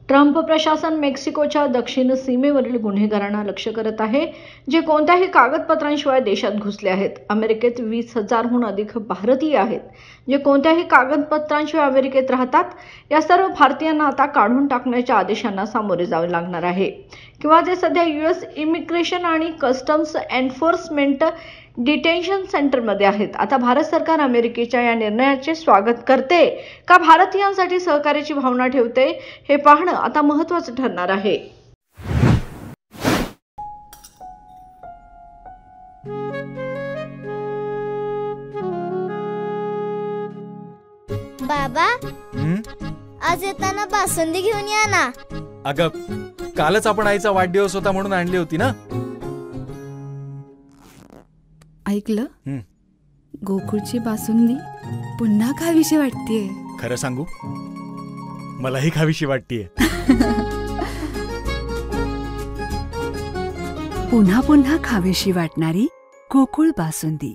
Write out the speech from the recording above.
Trump प्रशासन मेक्सिकोच्या दक्षिण सीमेवरील गुन्हेगारांना लक्ष्य करत आहे, जे कोणत्याही कागदपत्रांशिवाय देशात घुसले आहेत. अमेरिकेत 20,000हून अधिक भारतीय आहेत, जे कोणत्याही कागदपत्रांशिवाय अमेरिकेत राहतात. या सर्व भारतीयांना आता काढून टाकण्याच्या आदेशांना सामोरे जावे लागणार आहे, किंवा ते सध्या US इमिग्रेशन आणि कस्टम्स एन्फोर्समेंट डिटेन्शन सेंटरमध्ये आहेत. आता भारत सरकार अमेरिकेच्या या निर्णयाचे स्वागत करते का भारतीयांसाठी सहकार्याची भावना ठेवते, हे पाहणं आता महत्त्वाचं ठरणार आहे. बाबा, आज येताना बासुंदी घेऊन या ना. अगं, कालच आपण आईचा वाढदिवस होता म्हणून आणली होती ना. ऐकलं, गोकुळची बासुंदी पुन्हा खावीशी वाटतेय. खरं सांगू, मलाही खावीशी वाटतेय. पुन्हा पुन्हा खावीशी वाटणारी गोकुळ बासुंदी.